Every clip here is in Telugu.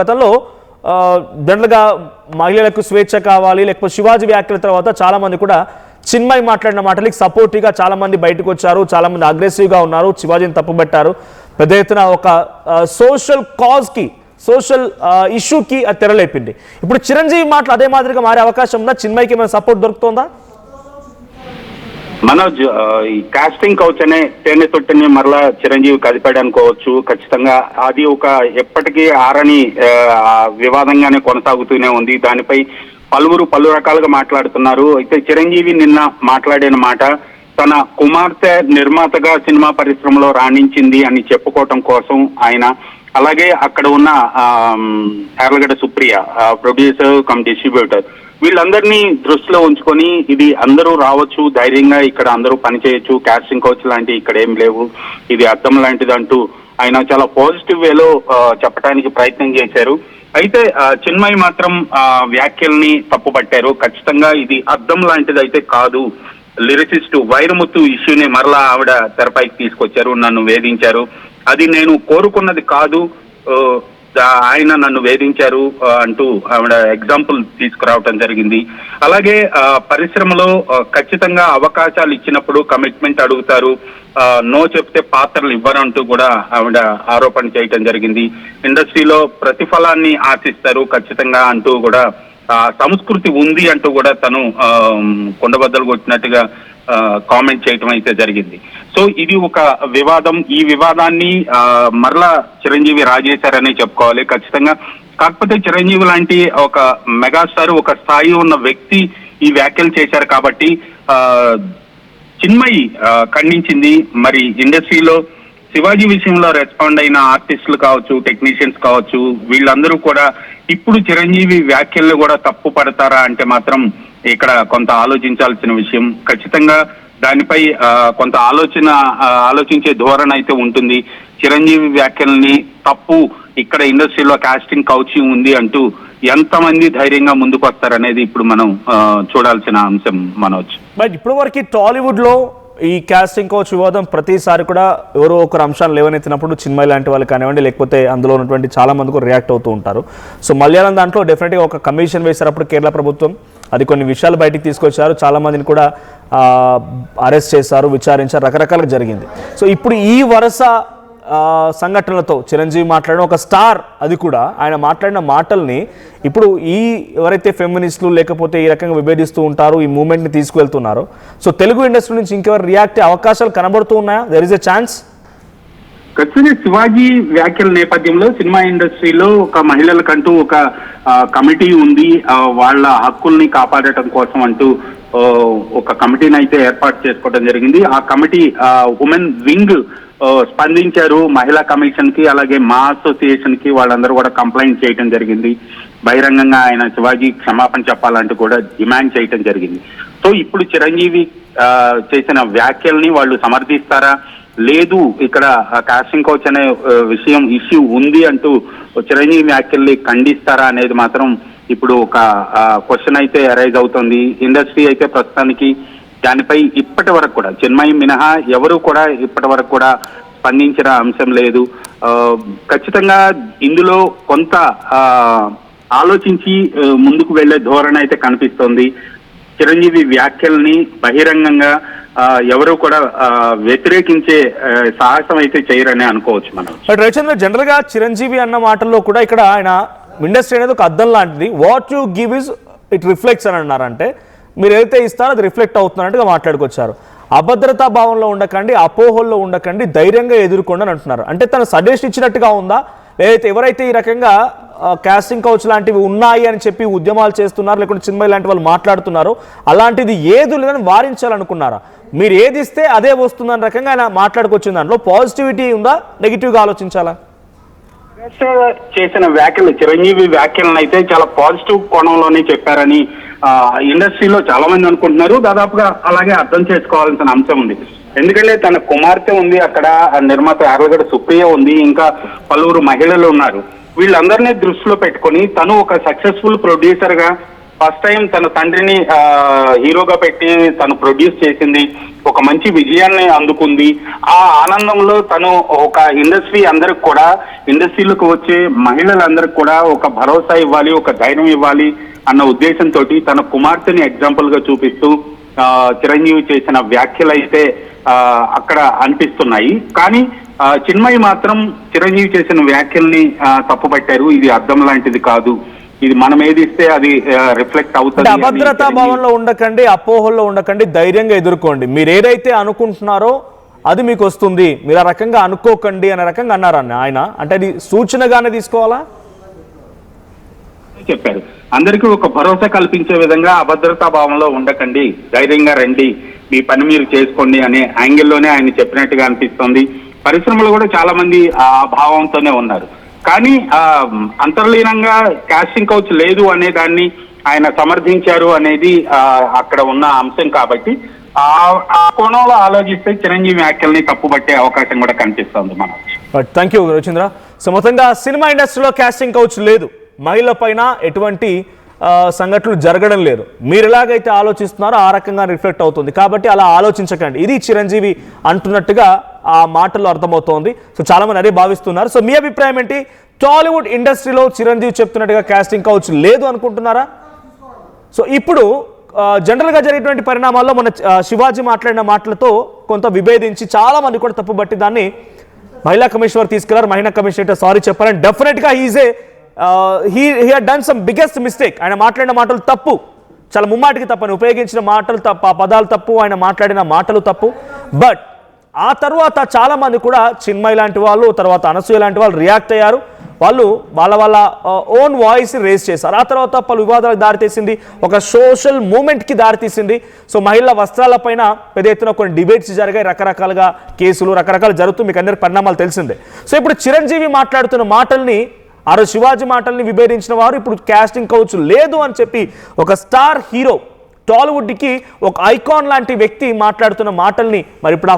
గతంలో జనరల్గా మహిళలకు స్వేచ్ఛ కావాలి, లేకపోతే శివాజీ వ్యాఖ్యల తర్వాత చాలా మంది కూడా చిన్మయి మాట్లాడిన మాటలకి సపోర్టివ్గా చాలా మంది బయటకు వచ్చారు, చాలా మంది అగ్రెసివ్గా ఉన్నారు, శివాజీని తప్పుబట్టారు. పెద్ద ఎత్తున ఒక సోషల్ కాజ్కి, సోషల్ ఇష్యూకి అది తెరలేపింది. ఇప్పుడు చిరంజీవి మాటలు అదే మాదిరిగా మారే అవకాశం ఉందా? చిన్మయికి ఏమైనా సపోర్ట్ దొరుకుతుందా? మనోజ్, ఈ కాస్టింగ్ కౌచ్ అనే తేనె తొట్టిని మరలా చిరంజీవి కదిపాడు అనుకోవచ్చు. ఖచ్చితంగా అది ఒక ఎప్పటికీ ఆరని వివాదంగానే కొనసాగుతూనే ఉంది. దానిపై పలు రకాలుగా మాట్లాడుతున్నారు. అయితే చిరంజీవి నిన్న మాట్లాడిన మాట, తన కుమార్తె నిర్మాతగా సినిమా పరిశ్రమలో రాణించింది అని చెప్పుకోవటం కోసం ఆయన, అలాగే అక్కడ ఉన్న Yarlagadda Supriya producer come distributor, వీళ్ళందరినీ దృష్టిలో ఉంచుకొని ఇది అందరూ రావచ్చు, ధైర్యంగా ఇక్కడ అందరూ పనిచేయచ్చు, కాస్టింగ్ కౌచ్ లాంటి ఇక్కడ ఏం లేవు, ఇది అద్దం లాంటిది అంటూ ఆయన చాలా పాజిటివ్ వేలో చెప్పడానికి ప్రయత్నం చేశారు. అయితే చిన్మయి మాత్రం వ్యాఖ్యల్ని తప్పుపట్టారు. ఖచ్చితంగా ఇది అద్దం లాంటిది అయితే కాదు, లిరిసిస్ట్ వైరముత్తు ఇష్యూని మరలా ఆవిడ తెరపైకి తీసుకొచ్చారు, నన్ను వేధించారు, అది నేను కోరుకున్నది కాదు, ఆయన నన్ను వేధించారు అంటూ ఆవిడ ఎగ్జాంపుల్ తీసుకురావటం జరిగింది. అలాగే పరిశ్రమలో ఖచ్చితంగా అవకాశాలు ఇచ్చినప్పుడు కమిట్మెంట్ అడుగుతారు, నో చెప్తే పాత్రలు ఇవ్వరంటూ కూడా ఆవిడ ఆరోపణ చేయటం జరిగింది. ఇండస్ట్రీలో ప్రతిఫలాన్ని ఆశిస్తారు ఖచ్చితంగా అంటూ కూడా సంస్కృతి ఉంది అంటూ కూడా తను కొండబద్దలు కొట్టినట్టుగా కామెంట్ చేయటం అయితే జరిగింది. సో ఇది ఒక వివాదం. ఈ వివాదాన్ని మరలా చిరంజీవి రాజేశారనే చెప్పుకోవాలి ఖచ్చితంగా. కాకపోతే చిరంజీవి లాంటి ఒక మెగాస్టార్, ఒక స్థాయి ఉన్న వ్యక్తి ఈ వ్యాఖ్యలు చేశారు కాబట్టి చిన్మయి ఖండించింది. మరి ఇండస్ట్రీలో శివాజీ విషయంలో రెస్పాండ్ అయిన ఆర్టిస్టులు కావచ్చు, టెక్నీషియన్స్ కావచ్చు, వీళ్ళందరూ కూడా ఇప్పుడు చిరంజీవి వ్యాఖ్యలు కూడా తప్పు పడతారా అంటే మాత్రం ఇక్కడ కొంత ఆలోచించాల్సిన విషయం. ఖచ్చితంగా దానిపై కొంత ఆలోచించే ధోరణి అయితే ఉంటుంది. చిరంజీవి వ్యాఖ్యల్ని తప్పు, ఇక్కడ ఇండస్ట్రీలో కాస్టింగ్ కౌచ్ ఉంది అంటూ ఎంతమంది ధైర్యంగా ముందుకు వస్తారనేది ఇప్పుడు మనం చూడాల్సిన అంశం మనోజ్. బట్ ఇప్పటి వరకు టాలీవుడ్ లో ఈ కాస్టింగ్ కౌచ్ వివాదం ప్రతిసారి కూడా ఎవరో ఒకరు అంశాలు లేవనెత్తినప్పుడు చిన్మయి లాంటి వాళ్ళు కానివ్వండి, లేకపోతే అందులో ఉన్నటువంటి చాలా మంది కూడా రియాక్ట్ అవుతూ ఉంటారు. సో మలయాళం దాంట్లో డెఫినెట్గా ఒక కమిషన్ వేశారప్పుడు కేరళ ప్రభుత్వం, అది కొన్ని విషయాలు బయటికి తీసుకొచ్చారు, చాలా మందిని కూడా అరెస్ట్ చేశారు, విచారించారు, రకరకాలుగా జరిగింది. సో ఇప్పుడు ఈ వరుస సంఘటనలతో చిరంజీవి మాట్లాడిన ఒక స్టార్, అది కూడా ఆయన మాట్లాడిన మాటల్ని ఇప్పుడు ఈ ఎవరైతే ఫెమినిస్టులు లేకపోతే ఈ రకంగా విభేదిస్తూ ఉంటారో, ఈ మూవ్మెంట్ని తీసుకువెళ్తున్నారో, సో తెలుగు ఇండస్ట్రీ నుంచి ఇంకెవరు రియాక్ట్ అయ్యే అవకాశాలు కనబడుతూ ఉన్నాయా? There is a chance. ఖచ్చితంగా శివాజీ వ్యాఖ్యల నేపథ్యంలో సినిమా ఇండస్ట్రీలో ఒక మహిళలకంటూ ఒక కమిటీ ఉంది, వాళ్ళ హక్కుల్ని కాపాడటం కోసం అంటూ ఒక కమిటీని అయితే ఏర్పాటు చేసుకోవడం జరిగింది. ఆ కమిటీ ఉమెన్ వింగ్ స్పందించారు మహిళా కమిషన్ కి, అలాగే మా అసోసియేషన్ కి, వాళ్ళందరూ కూడా కంప్లైంట్ చేయడం జరిగింది. బహిరంగంగా ఆయన శివాజీ క్షమాపణ చెప్పాలంటూ కూడా డిమాండ్ చేయడం జరిగింది. సో ఇప్పుడు చిరంజీవి చేసిన వ్యాఖ్యల్ని వాళ్ళు సమర్థిస్తారా, లేదు ఇక్కడ కాస్టింగ్ కౌచ్ అనే ఇష్యూ ఉంది అంటూ చిరంజీవి వ్యాఖ్యల్ని ఖండిస్తారా అనేది మాత్రం ఇప్పుడు ఒక క్వశ్చన్ అయితే అరైజ్ అవుతుంది. ఇండస్ట్రీ అయితే ప్రస్తుతానికి దానిపై ఇప్పటి వరకు కూడా చిన్మయి మినహా ఎవరు కూడా ఇప్పటి వరకు కూడా స్పందించిన అంశం లేదు. ఖచ్చితంగా ఇందులో కొంత ఆలోచించి ముందుకు వెళ్లే ధోరణి అయితే కనిపిస్తోంది. చిరంజీవి వ్యాఖ్యల్ని బహిరంగంగా ఎవరు కూడా వ్యతిరేకించే సాహసం అయితే చేయరని అనుకోవచ్చు మనం. బట్ రవిచంద్ర, జనరల్ గా చిరంజీవి అన్న మాటల్లో కూడా ఇక్కడ ఆయన ఇండస్ట్రీ అనేది ఒక అద్దం లాంటిది, what you give is it reflects అని అన్నారంటే మీరు ఏదైతే ఇస్తారో అది రిఫ్లెక్ట్ అవుతున్నట్టుగా మాట్లాడుకొచ్చారు. అభద్రతా భావంలో ఉండకండి, అపోహల్లో ఉండకండి, ధైర్యంగా ఎదుర్కోండి అని అంటున్నారు. అంటే తను సజెషన్ ఇచ్చినట్టుగా ఉందా, లేదైతే ఎవరైతే ఈ రకంగా కాస్టింగ్ కౌచ్ లాంటివి ఉన్నాయి అని చెప్పి ఉద్యమాలు చేస్తున్నారు, లేకుంటే చిన్మయి లాంటి వాళ్ళు మాట్లాడుతున్నారు, అలాంటిది ఏది లేదని వారించాలనుకున్నారా? మీరు ఏది ఇస్తే అదే వస్తుందని రకంగా ఆయన మాట్లాడుకొచ్చిన దాంట్లో పాజిటివిటీ ఉందా, నెగిటివ్గా ఆలోచించాలా? చేసిన వ్యాఖ్యలు, చిరంజీవి వ్యాఖ్యలను అయితే చాలా పాజిటివ్ కోణంలోనే చెప్పారని ఇండస్ట్రీలో చాలా మంది అనుకుంటున్నారు. దాదాపుగా అలాగే అర్థం చేసుకోవాల్సిన అంశం ఉంది. ఎందుకంటే తన కుమార్తె ఉంది, అక్కడ నిర్మాత యార్లగడ్డ సుప్రియ ఉంది, ఇంకా పలువురు మహిళలు ఉన్నారు. వీళ్ళందరినీ దృష్టిలో పెట్టుకొని తను ఒక సక్సెస్ఫుల్ ప్రొడ్యూసర్ గా ఫస్ట్ టైం తన తండ్రిని హీరోగా పెట్టి తను ప్రొడ్యూస్ చేసింది, ఒక మంచి విజయాన్ని అందుకుంది. ఆ ఆనందంలో తను ఒక ఇండస్ట్రీలోకి వచ్చే మహిళలందరికీ కూడా ఒక భరోసా ఇవ్వాలి, ఒక ధైర్యం ఇవ్వాలి అన్న ఉద్దేశంతో తన కుమార్తెని ఎగ్జాంపుల్ గా చూపిస్తూ చిరంజీవి చేసిన వ్యాఖ్యలు అయితే అక్కడ అనిపిస్తున్నాయి. కానీ చిన్మయి మాత్రం చిరంజీవి చేసిన వ్యాఖ్యల్ని తప్పుపట్టారు. ఇది అద్దం లాంటిది కాదు, ఇది మనం ఏది ఇస్తే అది రిఫ్లెక్ట్ అవుతుంది. అభద్రతా భావంలో ఉండకండి, అపోహల్లో ఉండకండి, ధైర్యంగా ఎదుర్కోండి. మీరు ఏదైతే అనుకుంటున్నారో అది మీకు వస్తుంది, మీరు ఆ రకంగా అనుకోకండి అనే రకంగా అన్నారన్న ఆయన. అంటే అది సూచనగానే తీసుకోవాలా? చెప్పారు అందరికీ ఒక భరోసా కల్పించే విధంగా అభద్రతా భావంలో ఉండకండి, ధైర్యంగా రండి, మీ పని మీరు చేసుకోండి అనే యాంగిల్లోనే ఆయన చెప్పినట్టుగా అనిపిస్తోంది. పరిశ్రమలో కూడా చాలా మంది ఆ భావంతోనే ఉన్నారు. కానీ అంతర్లీనంగా కాస్టింగ్ కౌచ్ లేదు అనే దాన్ని ఆయన సమర్థించారు అనేది అక్కడ ఉన్న అంశం. కాబట్టి ఆ కోణంలో ఆలోచిస్తే చిరంజీవి వ్యాఖ్యల్ని తప్పుపట్టే అవకాశం కూడా కనిపిస్తుంది మనకు. Thank you Ravichandra. సో మొత్తంగా సినిమా ఇండస్ట్రీలో కాస్టింగ్ కౌచ్ లేదు, మహిళల పైన ఎటువంటి సంఘటనలు జరగడం లేదు. మీరు ఎలాగైతే ఆలోచిస్తున్నారో ఆ రకంగా రిఫ్లెక్ట్ అవుతుంది. కాబట్టి అలా ఆలోచించకండి, ఇది చిరంజీవి అంటున్నట్టుగా ఆ మాటల్లో అర్థమవుతోంది. సో చాలా మంది అదే భావిస్తున్నారు. సో మీ అభిప్రాయం ఏంటి? టాలీవుడ్ ఇండస్ట్రీలో చిరంజీవి చెప్తున్నట్టుగా కాస్టింగ్ కౌచ్ లేదు అనుకుంటున్నారా? సో ఇప్పుడు జనరల్గా జరిగేటువంటి పరిణామాల్లో మన శివాజీ మాట్లాడిన మాటలతో కొంత విభేదించి చాలా మంది కూడా తప్పుబట్టి దాన్ని మహిళా కమిషనర్ తీసుకెళ్లారు. మహిళా కమిషనర్ సారీ చెప్పారని డెఫినెట్గా he had done some biggest mistake. ఆయన మాట్లాడిన మాటలు తప్పు, చాలా ముమ్మాటికి తప్పని, ఉపయోగించిన మాటలు తప్పు, ఆ పదాలు తప్పు, ఆయన మాట్లాడిన మాటలు తప్పు. బట్ ఆ తర్వాత చాలా మంది కూడా చిన్మయి లాంటి వాళ్ళు, తర్వాత అనసూయ లాంటి వాళ్ళు రియాక్ట్ అయ్యారు. వాళ్ళు వాళ్ళ ఓన్ వాయిస్ రేస్ చేశారు. ఆ తర్వాత పలు వివాదాలకు దారితీసింది, ఒక సోషల్ మూమెంట్కి దారితీసింది. సో మహిళల వస్త్రాల పైన పెద్ద ఎత్తున కొన్ని డిబేట్స్ జరిగాయి, రకరకాలుగా కేసులు రకరకాలు జరుగుతూ మీకు అందరి పరిణామాలు తెలిసిందే. సో ఇప్పుడు చిరంజీవి మాట్లాడుతున్న మాటల్ని, ఆ రోజు శివాజీ మాటల్ని విభేదించిన వారు ఇప్పుడు కాస్టింగ్ కౌచ్ లేదు అని చెప్పి ఒక స్టార్ హీరో, టాలీవుడ్కి ఒక ఐకాన్ లాంటి వ్యక్తి మాట్లాడుతున్న మాటల్ని మరి ఇప్పుడు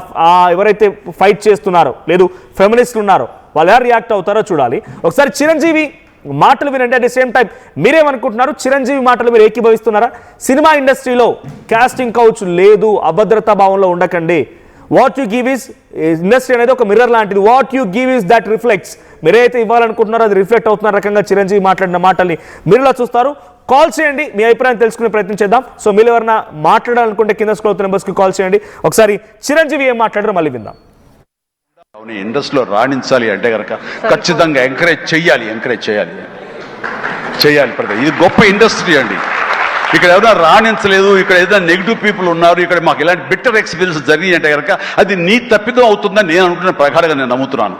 ఎవరైతే ఫైట్ చేస్తున్నారో లేదు ఫెమినిస్టులు ఉన్నారో వాళ్ళు ఎలా రియాక్ట్ అవుతారో చూడాలి. ఒకసారి చిరంజీవి మాటలు వినండి. అట్ ది సేమ్ టైం మీరేమనుకుంటున్నారు? చిరంజీవి మాటలు మీరు ఏకీభవిస్తున్నారా? సినిమా ఇండస్ట్రీలో కాస్టింగ్ కౌచ్ లేదు, అభద్రతా భావంలో ఉండకండి. What you give is, industry అనేది ఒక మిర్రర్ లాంటిది, what you give is that reflects. మీరైతే ఇవ్వాలనుకుంటున్నారో అది రిఫ్లెక్ట్ అవుతున్న రకంగా చిరంజీవి మాట్లాడిన మాటల్ని మీరు ఇలా చూస్తారు. కాల్ చేయండి, మీ అభిప్రాయం తెలుసుకునే ప్రయత్నం చేద్దాం. సో మీరు ఎవరైనా మాట్లాడాలనుకుంటే కింద స్క్రోల్ అవుతున్న నెంబర్స్కి కాల్ చేయండి. ఒకసారి చిరంజీవి ఏం మాట్లాడారో మళ్ళీ విందాం. ఇండస్ట్రీలో రాణించాలి అంటే కనుక ఖచ్చితంగా ఎంకరేజ్ చేయాలి. ఇది గొప్ప ఇండస్ట్రీ అండి. ఇక్కడ ఎవరైనా రాణించలేదు, ఇక్కడ ఏదైనా నెగిటివ్ పీపుల్ ఉన్నారు, ఇక్కడ మాకు ఇలాంటి బిట్టర్ ఎక్స్పీరియన్స్ జరిగి అంటే కనుక అది నీ తప్పిదం అవుతుందని నేను అనుకున్న ప్రకారంగా నేను నమ్ముతున్నాను.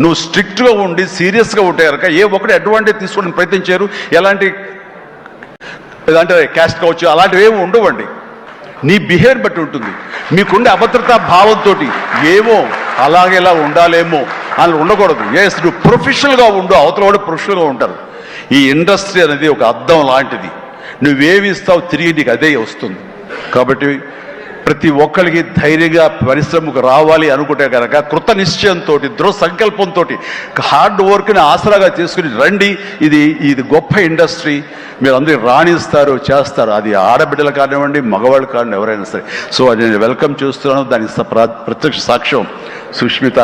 నువ్వు స్ట్రిక్ట్గా ఉండి సీరియస్గా ఉంటే కనుక ఏ ఒక్కటి అడ్వాంటేజ్ తీసుకోవడానికి ప్రయత్నించారు. ఎలాంటి అంటే క్యాస్ట్ కావచ్చు అలాంటివి ఏమి ఉండవండి. నీ బిహేవియర్ బట్టి ఉంటుంది. మీకుండే అభద్రతా భావంతో ఏమో అలాగేలా ఉండాలేమో అని ఉండకూడదు. ఎస్, నువ్వు ప్రొఫెషనల్గా ఉండు, అవతల కూడా ప్రొఫెషనల్గా ఉంటారు. ఈ ఇండస్ట్రీ అనేది ఒక అద్దం లాంటిది. నువ్వేమి ఇస్తావు తిరిగి నీకు అదే వస్తుంది. కాబట్టి ప్రతి ఒక్కరికి ధైర్యంగా పరిశ్రమకు రావాలి అనుకుంటే కనుక కృత నిశ్చయంతో, దృఢ సంకల్పంతో, హార్డ్ వర్క్ని ఆసరాగా తీసుకుని రండి. ఇది గొప్ప ఇండస్ట్రీ. మీరు అందరూ రాణిస్తారు, చేస్తారు. అది ఆడబిడ్డలు కానివ్వండి, మగవాళ్ళు కానివ్వండి, ఎవరైనా సరే. సో అది నేను వెల్కమ్ చేస్తున్నాను. దానికి ప్రత్యక్ష సాక్ష్యం సుష్మిత,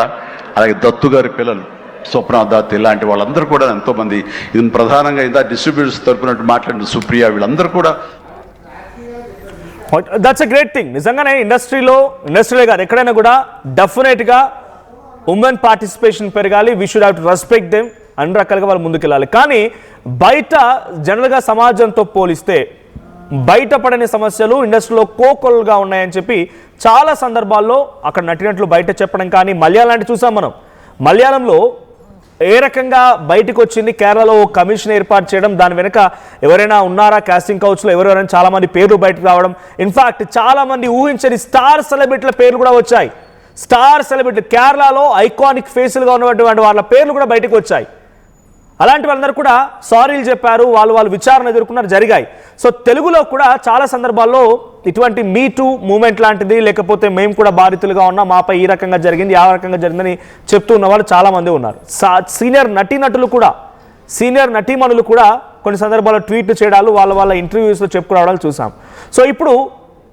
అలాగే దత్తు గారి పిల్లలు స్వప్న దత్, ఇలాంటి వాళ్ళందరూ కూడా ఎంతోమంది, ఇది ప్రధానంగా ఇంత డిస్ట్రిబ్యూటర్స్ తరపున మాట్లాడిన సుప్రియ, వీళ్ళందరూ కూడా. That's a great thing. నిజంగానే ఇండస్ట్రీలో కాదు ఎక్కడైనా కూడా డెఫినెట్గా ఉమెన్ పార్టిసిపేషన్ పెరగాలి. We should have to respect them. అన్ని రకాలుగా వాళ్ళు ముందుకెళ్ళాలి. కానీ బయట జనరల్గా సమాజంతో పోలిస్తే బయటపడని సమస్యలు ఇండస్ట్రీలో కోకొల్గా ఉన్నాయని చెప్పి చాలా సందర్భాల్లో అక్కడ నటినట్లు బయట చెప్పడం. కానీ మలయాళం లాంటి చూసాం మనం. మలయాళంలో ఏ రకంగా బయటకు వచ్చింది, కేరళలో కమిషన్ ఏర్పాటు చేయడం, దాని వెనుక ఎవరైనా ఉన్నారా కాస్టింగ్ కౌచ్లో ఎవరెవరైనా చాలా మంది పేర్లు బయటకు రావడం. ఇన్ఫాక్ట్ చాలా మంది ఊహించని స్టార్ సెలబ్రిటీల పేర్లు కూడా వచ్చాయి. స్టార్ సెలబ్రిటీ కేరళలో ఐకానిక్ ఫేసులుగా ఉన్నటువంటి వాళ్ళ పేర్లు కూడా బయటకు వచ్చాయి. అలాంటి వాళ్ళందరూ కూడా సారీలు చెప్పారు, వాళ్ళు విచారణ ఎదుర్కొన్నారు, జరిగాయి. సో తెలుగులో కూడా చాలా సందర్భాల్లో ఇటువంటి మీ టూ మూమెంట్ లాంటిది, లేకపోతే మేము కూడా బాధితులుగా ఉన్నాం, మాపై ఈ రకంగా జరిగింది ఆ రకంగా జరిగిందని చెప్తూ ఉన్న వాళ్ళు చాలామంది ఉన్నారు. సీనియర్ నటీనటులు కూడా, సీనియర్ నటీమణులు కూడా కొన్ని సందర్భాల్లో ట్వీట్లు చేయడాలు వాళ్ళ ఇంటర్వ్యూస్లో చెప్పుకోవడాలు చూసాం. సో ఇప్పుడు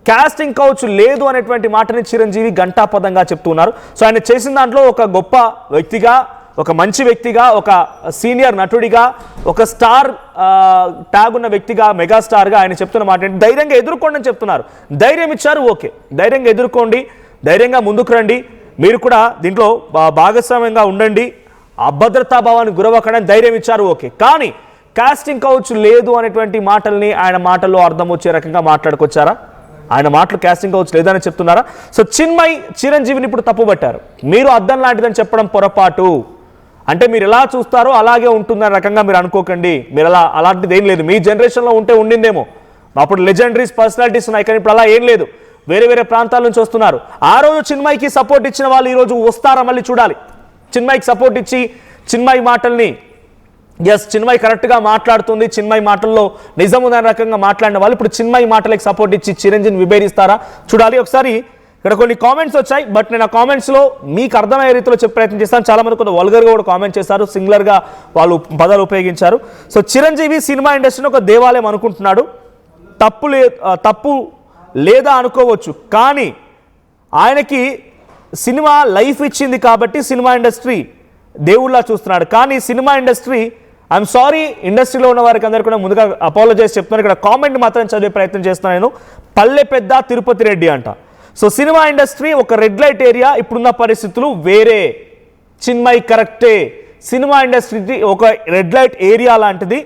కాస్టింగ్ కౌచ్ లేదు అనేటువంటి మాటని చిరంజీవి ఘంటాపదంగా చెప్తున్నారు. సో ఆయన చేసిన దాంట్లో ఒక గొప్ప వ్యక్తిగా, ఒక మంచి వ్యక్తిగా, ఒక సీనియర్ నటుడిగా, ఒక స్టార్ ట్యాగ్ ఉన్న వ్యక్తిగా, మెగాస్టార్గా ఆయన చెప్తున్న మాట ఏంటి, ధైర్యంగా ఎదుర్కోండి అని చెప్తున్నారు. ధైర్యం ఇచ్చారు, ఓకే, ధైర్యంగా ఎదుర్కోండి, ధైర్యంగా ముందుకు రండి, మీరు కూడా దీంట్లో భాగస్వామ్యంగా ఉండండి, అభద్రతా భావాన్ని గురవకడని ధైర్యం ఇచ్చారు, ఓకే. కానీ కాస్టింగ్ కౌచ్ లేదు అనేటువంటి మాటల్ని ఆయన మాటల్లో అర్థం వచ్చే రకంగా మాట్లాడుకొచ్చారా? ఆయన మాటలు కాస్టింగ్ కౌచ్ లేదని చెప్తున్నారా? సో చిన్మయ్ చిరంజీవిని ఇప్పుడు తప్పుపట్టారు. మీరు అద్దం లాంటిదని చెప్పడం పొరపాటు, అంటే మీరు ఎలా చూస్తారో అలాగే ఉంటుందనే రకంగా మీరు అనుకోకండి. మీరు అలాంటిది ఏం లేదు. మీ జనరేషన్లో ఉంటే ఉండిందేమో, అప్పుడు లెజెండరీస్ పర్సనాలిటీస్ ఉన్నాయి, కానీ ఇప్పుడు అలా ఏం లేదు. వేరే వేరే ప్రాంతాల నుంచి వస్తున్నారు. ఆ రోజు చిన్మయ్కి సపోర్ట్ ఇచ్చిన వాళ్ళు ఈరోజు వస్తారా మళ్ళీ చూడాలి. చిన్మయ్కి సపోర్ట్ ఇచ్చి చిన్మయ్ మాటల్ని, ఎస్ చిన్మయ్ కరెక్ట్గా మాట్లాడుతుంది, చిన్మయ్ మాటల్లో నిజం ఉందనే రకంగా మాట్లాడిన వాళ్ళు ఇప్పుడు చిన్మయ్ మాటలకు సపోర్ట్ ఇచ్చి చిరంజీవిని విభేదిస్తారా చూడాలి. ఒకసారి ఇక్కడ కొన్ని కామెంట్స్ వచ్చాయి, బట్ నేను ఆ కామెంట్స్లో మీకు అర్థమయ్యే రీతిలో చెప్పే ప్రయత్నం చేస్తాను. చాలా మంది కొంత వల్గర్గా కూడా కామెంట్ చేశారు, సింగులర్గా వాళ్ళు పదాలు ఉపయోగించారు. సో చిరంజీవి సినిమా ఇండస్ట్రీని ఒక దేవాలయం అనుకుంటున్నాడు, తప్పు లేదా అనుకోవచ్చు, కానీ ఆయనకి సినిమా లైఫ్ ఇచ్చింది కాబట్టి సినిమా ఇండస్ట్రీ దేవుళ్ళ చూస్తున్నాడు. కానీ సినిమా ఇండస్ట్రీ, ఐఎమ్ సారీ, ఇండస్ట్రీలో ఉన్న వారికి అందరికీ కూడా ముందుగా అపాలజైజ్ చెప్తున్నాను. ఇక్కడ కామెంట్ మాత్రం చదివే ప్రయత్నం చేస్తున్నాను నేను. పల్లె పెద్ద తిరుపతి రెడ్డి అంట. సో సినిమా ఇండస్ట్రీ ఒక రెడ్ లైట్ ఏరియా, ఇప్పుడున్న పరిస్థితులు వేరే. చిన్మయ్ కరెక్టే, సినిమా ఇండస్ట్రీ ఒక రెడ్ లైట్ ఏరియా లాంటిది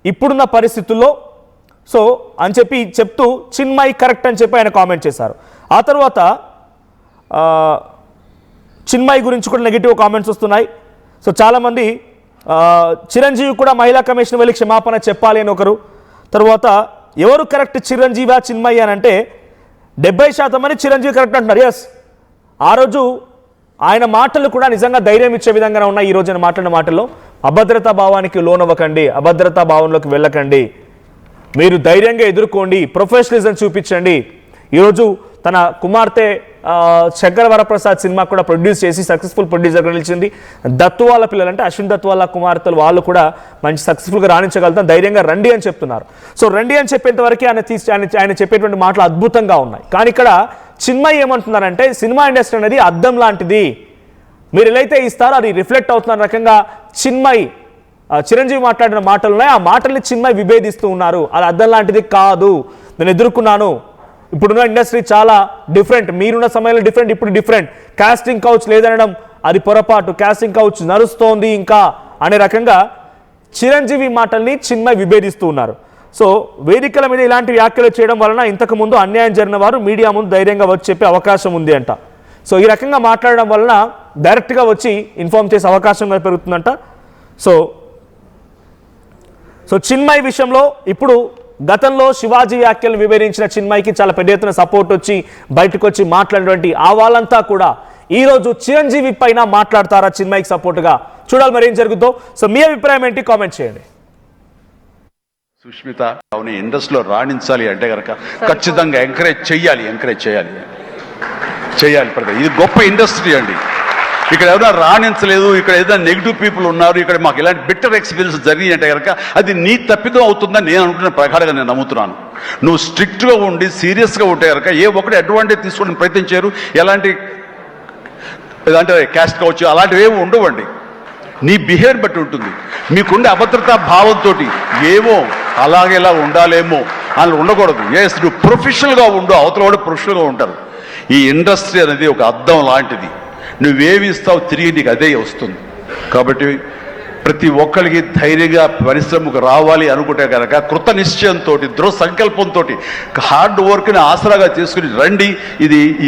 ఇప్పుడున్న పరిస్థితుల్లో. సో అని చెప్తూ చిన్మయ్ కరెక్ట్ అని చెప్పి ఆయన కామెంట్ చేశారు. ఆ తర్వాత చిన్మయ్ గురించి కూడా నెగిటివ్ కామెంట్స్ వస్తున్నాయి. సో చాలామంది చిరంజీవి కూడా మహిళా కమిషన్ వెళ్ళి క్షమాపణ చెప్పాలి అని ఒకరు. తర్వాత ఎవరు కరెక్ట్, చిరంజీవా చిన్మయ్ అని అంటే 70% అని చిరంజీవి కరెక్ట్ అంటున్నారు. ఎస్, ఆ రోజు ఆయన మాటలు కూడా నిజంగా ధైర్యం ఇచ్చే విధంగానే ఉన్నాయి. ఈ రోజు ఆయన మాట్లాడిన మాటల్లో అభద్రతా భావానికి లోనవ్వకండి, అభద్రతా భావంలోకి వెళ్ళకండి, మీరు ధైర్యంగా ఎదుర్కోండి, ప్రొఫెషనలిజం చూపించండి. ఈరోజు తన కుమార్తె శంకర వరప్రసాద్ సినిమా కూడా ప్రొడ్యూస్ చేసి సక్సెస్ఫుల్ ప్రొడ్యూసర్గా నిలిచింది. దత్తు వాళ్ళ పిల్లలు అంటే అశ్విన్ దత్తు వాళ్ళ కుమార్తెలు వాళ్ళు కూడా మంచి సక్సెస్ఫుల్గా రాణించగలుగుతాం, ధైర్యంగా రండి అని చెప్తున్నారు. సో రండి అని చెప్పేంతవరకు ఆయన చెప్పేటువంటి మాటలు అద్భుతంగా ఉన్నాయి. కానీ ఇక్కడ చిన్మయ్ ఏమంటున్నారంటే సినిమా ఇండస్ట్రీ అనేది అద్దం లాంటిది, మీరు ఎలా అయితే ఇస్తారో అది రిఫ్లెక్ట్ అవుతున్న రకంగా చిరంజీవి మాట్లాడిన మాటలు ఉన్నాయి. ఆ మాటల్ని చిన్మయ్ విభేదిస్తూ ఉన్నారు. అది అద్దం లాంటిది కాదు, నేను ఎదుర్కొన్నాను, ఇప్పుడున్న ఇండస్ట్రీ చాలా డిఫరెంట్, మీరున్న సమయంలో డిఫరెంట్, ఇప్పుడు డిఫరెంట్, కాస్టింగ్ కౌచ్ లేదనడం అది పొరపాటు, కాస్టింగ్ కౌచ్ నడుస్తోంది ఇంకా అనే రకంగా చిరంజీవి మాటల్ని చిన్మయ్ విభేదిస్తూ ఉన్నారు. సో వేదికల మీద ఇలాంటి వ్యాఖ్యలు చేయడం వలన ఇంతకుముందు అన్యాయం జరిగిన వారు మీడియా ముందు ధైర్యంగా వచ్చి చెప్పే అవకాశం ఉంది అంట. సో ఈ రకంగా మాట్లాడడం వలన డైరెక్ట్గా వచ్చి ఇన్ఫార్మ్ చేసే అవకాశం పెరుగుతుందంట. సో చిన్మయ్ విషయంలో ఇప్పుడు గతంలో శివాజీ వ్యాఖ్యలు వివరించిన చిన్మయ్కి చాలా పెద్ద ఎత్తున సపోర్ట్ వచ్చి బయటకు వచ్చి మాట్లాడినటువంటి ఆ వాళ్ళంతా కూడా ఈరోజు చిరంజీవి పైన మాట్లాడతారా చిన్మయ్కి సపోర్ట్గా? చూడాలి మరి ఏం జరుగుతుందో. సో మీ అభిప్రాయం ఏంటి, కామెంట్ చేయండి. సుష్మిత అవును, ఇండస్ట్రీలో రాణించాలి అంటే కనుక ఖచ్చితంగా ఎంకరేజ్ చేయాలి. ఇది గొప్ప ఇండస్ట్రీ అండి. ఇక్కడ ఏదైనా రాణించలేదు, ఇక్కడ ఏదైనా నెగిటివ్ పీపుల్ ఉన్నారు, ఇక్కడ మాకు ఇలాంటి బిట్టర్ ఎక్స్పీరియన్స్ జరిగింది అంటే కనుక అది నీ తప్పిదం అవుతుందని నేను అనుకున్న ప్రకారంగా నేను నమ్ముతున్నాను. నువ్వు స్ట్రిక్ట్గా ఉండి సీరియస్గా ఉంటే కనుక ఏ ఒక్కటి అడ్వాంటేజ్ తీసుకోవడానికి ప్రయత్నించారు, ఎలాంటి క్యాస్ట్ కావచ్చు అలాంటివి ఏమి ఉండవండి. నీ బిహేవియర్ బట్టి ఉంటుంది. మీకుండే అభద్రతా భావంతో ఏమో అలాగేలా ఉండాలేమో అని ఉండకూడదు. ఎస్, నువ్వు ప్రొఫెషనల్గా ఉండు, అవతల కూడా ప్రొఫెషనల్గా ఉంటారు. ఈ ఇండస్ట్రీ అనేది ఒక అద్దం లాంటిది, నువ్వేమి ఇస్తావు తిరిగి నీకు అదే వస్తుంది. కాబట్టి ప్రతి ఒక్కరికి ధైర్యంగా పరిశ్రమకు రావాలి అనుకుంటే కనుక కృత నిశ్చయంతో, దృఢ సంకల్పంతో, హార్డ్ వర్క్ని ఆసరాగా తీసుకుని రండి.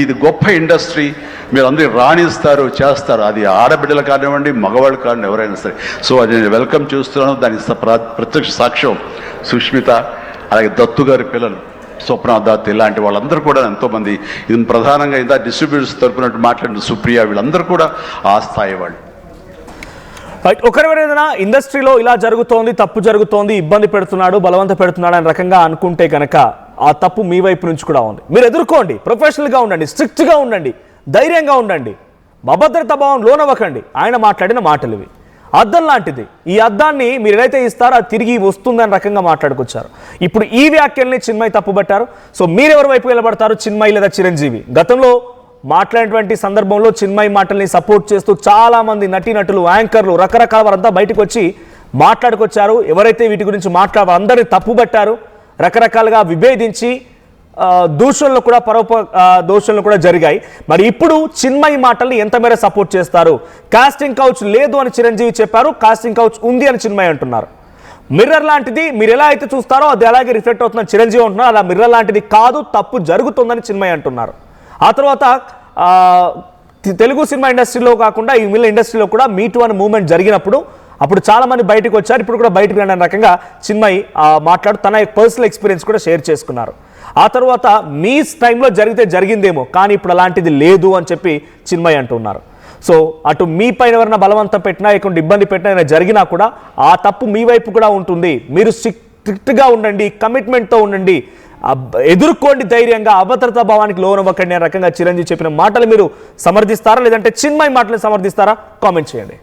ఇది గొప్ప ఇండస్ట్రీ, మీరు అందరూ రాణిస్తారు, చేస్తారు. అది ఆడబిడ్డలు కానివ్వండి, మగవాళ్ళు కానివ్వండి, ఎవరైనా సరే. సో అది నేను వెల్కమ్ చేస్తున్నాను. దానికి ప్రత్యక్ష సాక్ష్యం సుష్మిత, అలాగే దత్తు గారి పిల్లలు స్వప్న దత్, ఇలాంటి వాళ్ళందరూ కూడా ఎంతోమంది, ఇది ప్రధానంగా ఇంత డిస్ట్రిబ్యూటర్స్ తరపునట్టు మాట్లాడిన సుప్రియ, వీళ్ళందరూ కూడా ఆ స్థాయి వాళ్ళు. ఒకరెవరైనా ఇండస్ట్రీలో ఇలా జరుగుతోంది, తప్పు జరుగుతోంది, ఇబ్బంది పెడుతున్నాడు, బలవంత పెడుతున్నాడు అనే రకంగా అనుకుంటే కనుక ఆ తప్పు మీ వైపు నుంచి కూడా ఉంది. మీరు ఎదుర్కోండి, ప్రొఫెషనల్గా ఉండండి, స్ట్రిక్ట్గా ఉండండి, ధైర్యంగా ఉండండి, అభద్రతా భావం లోనవ్వకండి. ఆయన మాట్లాడిన మాటలు ఇవి. అద్దం లాంటిది. ఈ అద్దాన్ని మీరు ఏదైతే ఇస్తారో అది తిరిగి వస్తుందని రకంగా మాట్లాడుకొచ్చారు. ఇప్పుడు ఈ వ్యాఖ్యల్ని చిన్మయి తప్పుపట్టారు. సో మీరెవరి వైపు నిలబడతారు, చిన్మయి లేదా చిరంజీవి? గతంలో మాట్లాడినటువంటి సందర్భంలో చిన్మయి మాటల్ని సపోర్ట్ చేస్తూ చాలా మంది నటీనటులు, యాంకర్లు, రకరకాల వారంతా బయటకు వచ్చి మాట్లాడుకొచ్చారు. ఎవరైతే వీటి గురించి మాట్లాడారో అందరినీ తప్పుపట్టారు, రకరకాలుగా విభేదించి దూషణలు కూడా దూషణలు కూడా జరిగాయి. మరి ఇప్పుడు చిన్మయి మాటల్ని ఎంత మేర సపోర్ట్ చేస్తారు? కాస్టింగ్ కౌచ్ లేదు అని చిరంజీవి చెప్పారు, కాస్టింగ్ కౌచ్ ఉంది అని చిన్మయి అంటున్నారు. మిర్రర్ లాంటిది, మీరు ఎలా అయితే చూస్తారో అది అలాగే రిఫ్లెక్ట్ అవుతుందని చిరంజీవి అంటున్నారు. అలా మిర్రర్ లాంటిది కాదు, తప్పు జరుగుతుందని చిన్మయి అంటున్నారు. ఆ తర్వాత తెలుగు సినిమా ఇండస్ట్రీలో కాకుండా ఈ మిల్ల ఇండస్ట్రీలో కూడా మీటూ అనే మూవ్మెంట్ జరిగినప్పుడు అప్పుడు చాలా మంది బయటకు వచ్చారు. ఇప్పుడు కూడా బయటకు రాని రకంగా చిన్మయి మాట్లాడు తన పర్సనల్ ఎక్స్పీరియన్స్ కూడా షేర్ చేసుకున్నారు. ఆ తర్వాత మీ టైంలో జరిగితే జరిగిందేమో, కానీ ఇప్పుడు అలాంటిది లేదు అని చెప్పి చిన్మయి అంటున్నారు. సో అటు మీ పైన ఎవరైనా బలవంతం పెట్టినా, ఎక్కడ ఇబ్బంది పెట్టినా జరిగినా కూడా ఆ తప్పు మీ వైపు కూడా ఉంటుంది. మీరు స్ట్రిక్ట్గా ఉండండి, కమిట్మెంట్తో ఉండండి, ఎదుర్కోండి ధైర్యంగా, అభద్రతా భావానికి లోనవ్వకండి అనే రకంగా చిరంజీవి చెప్పిన మాటలు మీరు సమర్థిస్తారా, లేదంటే చిన్మయి మాటలు సమర్థిస్తారా? కామెంట్ చేయండి.